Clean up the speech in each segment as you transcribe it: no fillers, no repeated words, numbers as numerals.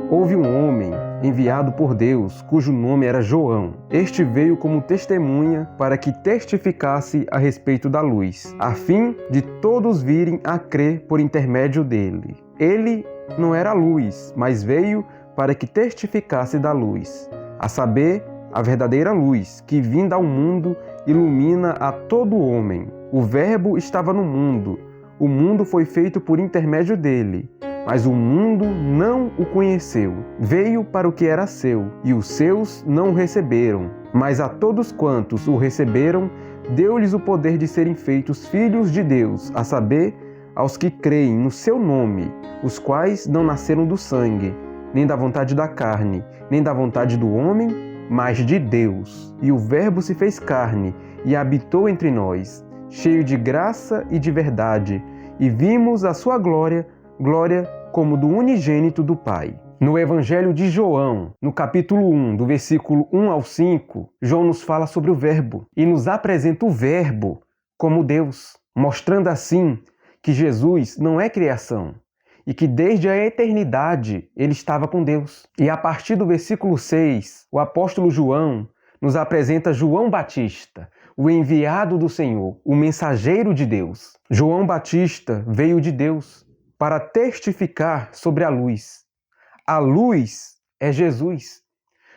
Houve um homem enviado por Deus, cujo nome era João. Este veio como testemunha para que testificasse a respeito da luz, a fim de todos virem a crer por intermédio dele. Ele não era a luz, mas veio para que testificasse da luz, a saber, a verdadeira luz, que vinda ao mundo ilumina a todo homem. O Verbo estava no mundo. O mundo foi feito por intermédio dele, mas o mundo não o conheceu. Veio para o que era seu, e os seus não o receberam. Mas a todos quantos o receberam, deu-lhes o poder de serem feitos filhos de Deus, a saber, aos que creem no seu nome, os quais não nasceram do sangue, nem da vontade da carne, nem da vontade do homem, mas de Deus. E o Verbo se fez carne e habitou entre nós, cheio de graça e de verdade, e vimos a sua glória, glória como do unigênito do Pai. No Evangelho de João, no capítulo 1, do versículo 1 ao 5, João nos fala sobre o Verbo e nos apresenta o Verbo como Deus, mostrando assim que Jesus não é criação e que desde a eternidade ele estava com Deus. E a partir do versículo 6, o apóstolo João nos apresenta João Batista, o enviado do Senhor, o mensageiro de Deus. João Batista veio de Deus para testificar sobre a luz. A luz é Jesus.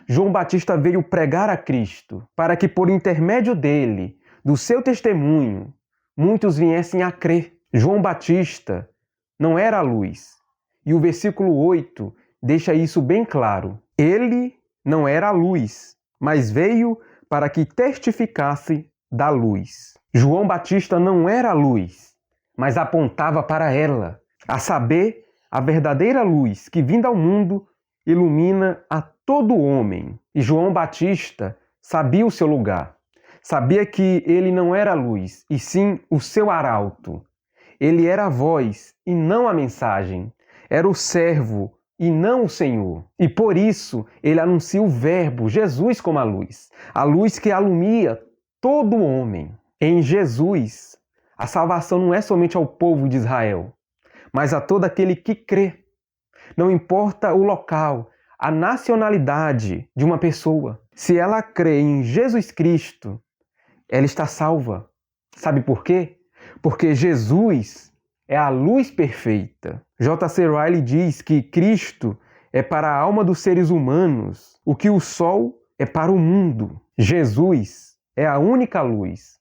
João Batista veio pregar a Cristo para que por intermédio dele, do seu testemunho, muitos viessem a crer. João Batista não era a luz. E o versículo 8 deixa isso bem claro. Ele não era a luz, mas veio para que testificasse da luz. João Batista não era a luz, mas apontava para ela, a saber, a verdadeira luz que, vinda ao mundo, ilumina a todo homem. E João Batista sabia o seu lugar. Sabia que ele não era a luz, e sim o seu arauto. Ele era a voz e não a mensagem. Era o servo e não o Senhor. E por isso ele anuncia o Verbo, Jesus, como a luz que alumia todo homem. Em Jesus, a salvação não é somente ao povo de Israel, mas a todo aquele que crê. Não importa o local, a nacionalidade de uma pessoa. Se ela crê em Jesus Cristo, ela está salva. Sabe por quê? Porque Jesus é a luz perfeita. J.C. Ryle diz que Cristo é para a alma dos seres humanos o que o sol é para o mundo. Jesus é a única luz,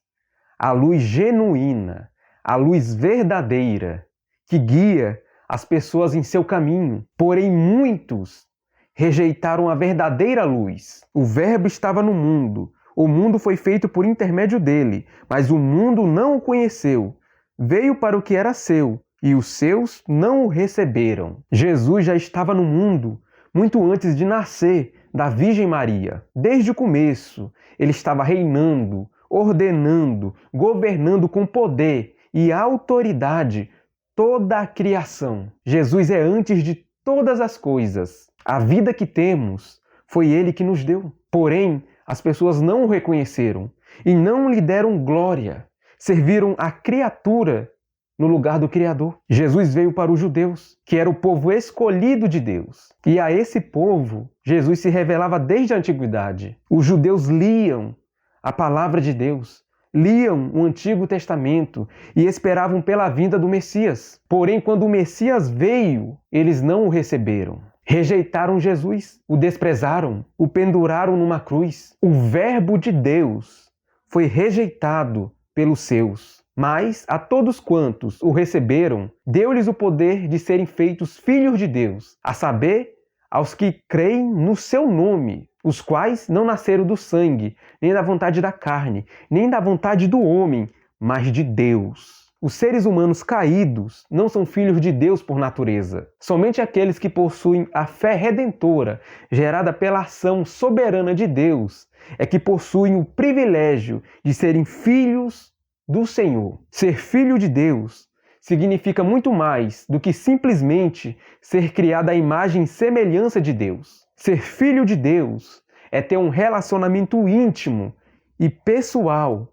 a luz genuína, a luz verdadeira, que guia as pessoas em seu caminho. Porém, muitos rejeitaram a verdadeira luz. O Verbo estava no mundo. O mundo foi feito por intermédio dele, mas o mundo não o conheceu. Veio para o que era seu, e os seus não o receberam. Jesus já estava no mundo muito antes de nascer da Virgem Maria. Desde o começo, ele estava reinando, ordenando, governando com poder e autoridade toda a criação. Jesus é antes de todas as coisas. A vida que temos foi ele que nos deu. Porém, as pessoas não o reconheceram e não lhe deram glória. Serviram a criatura no lugar do Criador. Jesus veio para os judeus, que era o povo escolhido de Deus. E a esse povo, Jesus se revelava desde a antiguidade. Os judeus liam a palavra de Deus, liam o Antigo Testamento e esperavam pela vinda do Messias. Porém, quando o Messias veio, eles não o receberam. Rejeitaram Jesus, o desprezaram, o penduraram numa cruz. O Verbo de Deus foi rejeitado pelos seus. Mas a todos quantos o receberam, deu-lhes o poder de serem feitos filhos de Deus, a saber, aos que creem no seu nome, os quais não nasceram do sangue, nem da vontade da carne, nem da vontade do homem, mas de Deus. Os seres humanos caídos não são filhos de Deus por natureza. Somente aqueles que possuem a fé redentora, gerada pela ação soberana de Deus, é que possuem o privilégio de serem filhos do Senhor. Ser filho de Deus significa muito mais do que simplesmente ser criado à imagem e semelhança de Deus. Ser filho de Deus é ter um relacionamento íntimo e pessoal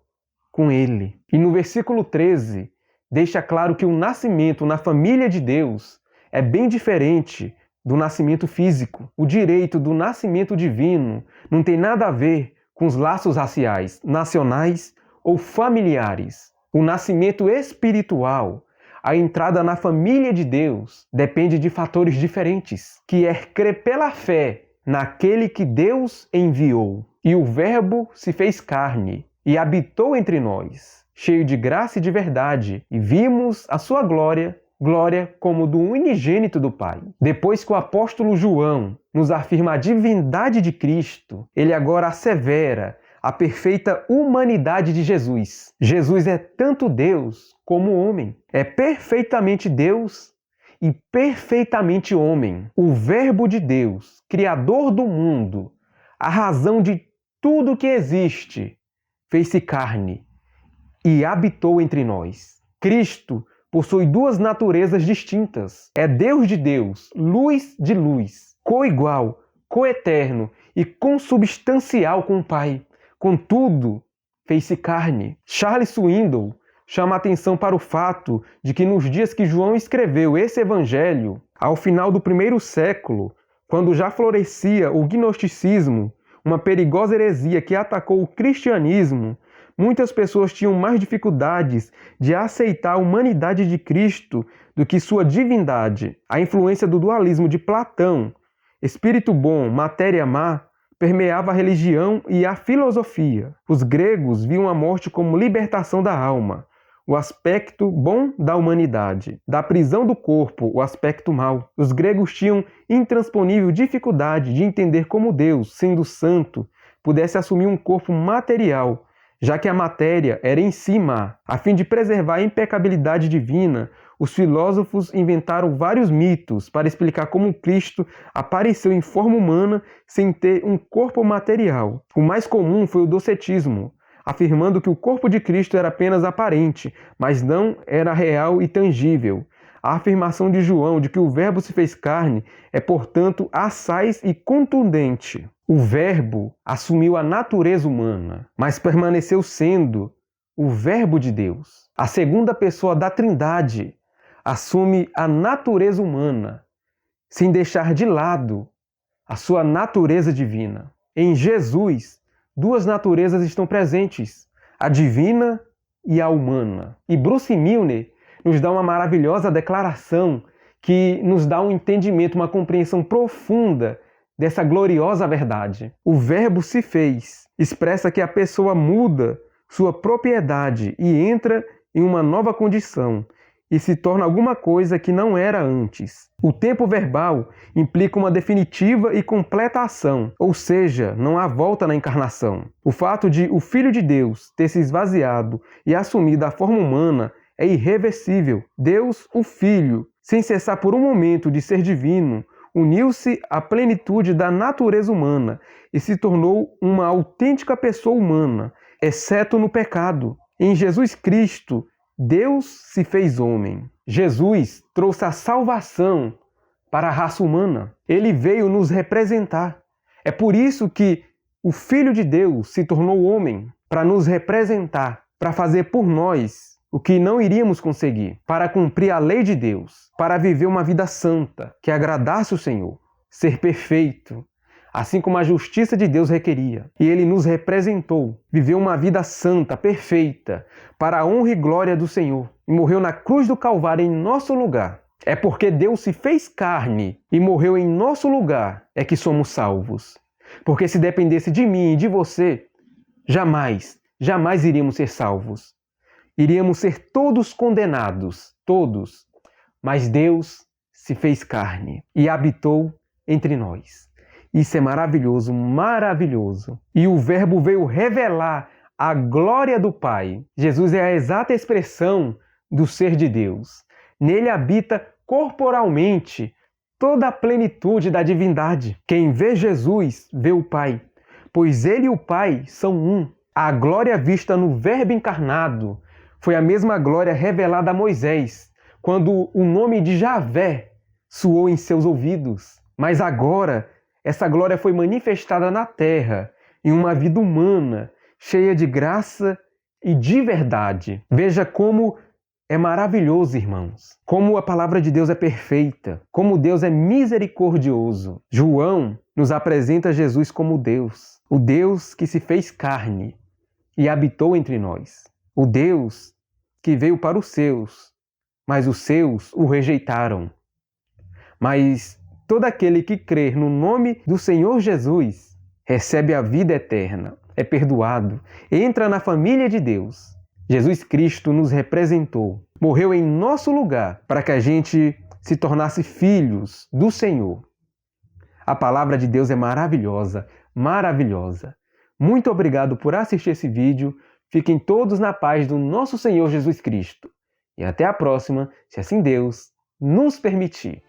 com Ele. E no versículo 13, deixa claro que o nascimento na família de Deus é bem diferente do nascimento físico. O direito do nascimento divino não tem nada a ver com os laços raciais, nacionais ou familiares. O nascimento espiritual, a entrada na família de Deus, depende de fatores diferentes, que é crer pela fé naquele que Deus enviou. E o Verbo se fez carne e habitou entre nós, cheio de graça e de verdade, e vimos a sua glória, glória como do unigênito do Pai. Depois que o apóstolo João nos afirma a divindade de Cristo, ele agora assevera a perfeita humanidade de Jesus. Jesus é tanto Deus como homem. É perfeitamente Deus e perfeitamente homem. O Verbo de Deus, Criador do mundo, a razão de tudo que existe, fez-se carne e habitou entre nós. Cristo possui duas naturezas distintas. É Deus de Deus, luz de luz, coigual, coeterno e consubstancial com o Pai. Contudo, fez-se carne. Charles Swindoll chama a atenção para o fato de que nos dias que João escreveu esse evangelho, ao final do primeiro século, quando já florescia o gnosticismo, uma perigosa heresia que atacou o cristianismo, muitas pessoas tinham mais dificuldades de aceitar a humanidade de Cristo do que sua divindade. A influência do dualismo de Platão, espírito bom, matéria má, permeava a religião e a filosofia. Os gregos viam a morte como libertação da alma, o aspecto bom da humanidade, da prisão do corpo, o aspecto mau. Os gregos tinham intransponível dificuldade de entender como Deus, sendo santo, pudesse assumir um corpo material, já que a matéria era em si má. A fim de preservar a impecabilidade divina, os filósofos inventaram vários mitos para explicar como Cristo apareceu em forma humana sem ter um corpo material. O mais comum foi o docetismo, afirmando que o corpo de Cristo era apenas aparente, mas não era real e tangível. A afirmação de João de que o Verbo se fez carne é, portanto, assaz e contundente. O Verbo assumiu a natureza humana, mas permaneceu sendo o Verbo de Deus. A segunda pessoa da Trindade assume a natureza humana, sem deixar de lado a sua natureza divina. Em Jesus, duas naturezas estão presentes, a divina e a humana. E Bruce Milner nos dá uma maravilhosa declaração que nos dá um entendimento, uma compreensão profunda dessa gloriosa verdade. O Verbo se fez, expressa que a pessoa muda sua propriedade e entra em uma nova condição e se torna alguma coisa que não era antes. O tempo verbal implica uma definitiva e completa ação, ou seja, não há volta na encarnação. O fato de o Filho de Deus ter se esvaziado e assumido a forma humana é irreversível. Deus, o Filho, sem cessar por um momento de ser divino, uniu-se à plenitude da natureza humana e se tornou uma autêntica pessoa humana, exceto no pecado. Em Jesus Cristo, Deus se fez homem. Jesus trouxe a salvação para a raça humana. Ele veio nos representar. É por isso que o Filho de Deus se tornou homem, para nos representar, para fazer por nós o que não iríamos conseguir, para cumprir a lei de Deus, para viver uma vida santa, que agradasse o Senhor, ser perfeito, assim como a justiça de Deus requeria. E ele nos representou, viveu uma vida santa, perfeita, para a honra e glória do Senhor, e morreu na cruz do Calvário em nosso lugar. É porque Deus se fez carne e morreu em nosso lugar, é que somos salvos. Porque se dependesse de mim e de você, jamais iríamos ser salvos. Iríamos ser todos condenados, todos. Mas Deus se fez carne e habitou entre nós. Isso é maravilhoso, maravilhoso. E o Verbo veio revelar a glória do Pai. Jesus é a exata expressão do ser de Deus. Nele habita corporalmente toda a plenitude da divindade. Quem vê Jesus, vê o Pai, pois ele e o Pai são um. A glória vista no Verbo encarnado foi a mesma glória revelada a Moisés, quando o nome de Javé soou em seus ouvidos. Mas agora, essa glória foi manifestada na terra, em uma vida humana, cheia de graça e de verdade. Veja como é maravilhoso, irmãos. Como a palavra de Deus é perfeita, como Deus é misericordioso. João nos apresenta Jesus como Deus, o Deus que se fez carne e habitou entre nós. O Deus que veio para os seus, mas os seus o rejeitaram. Mas todo aquele que crer no nome do Senhor Jesus recebe a vida eterna, é perdoado, entra na família de Deus. Jesus Cristo nos representou, morreu em nosso lugar para que a gente se tornasse filhos do Senhor. A palavra de Deus é maravilhosa, maravilhosa. Muito obrigado por assistir esse vídeo. Fiquem todos na paz do nosso Senhor Jesus Cristo. E até a próxima, se assim Deus nos permitir.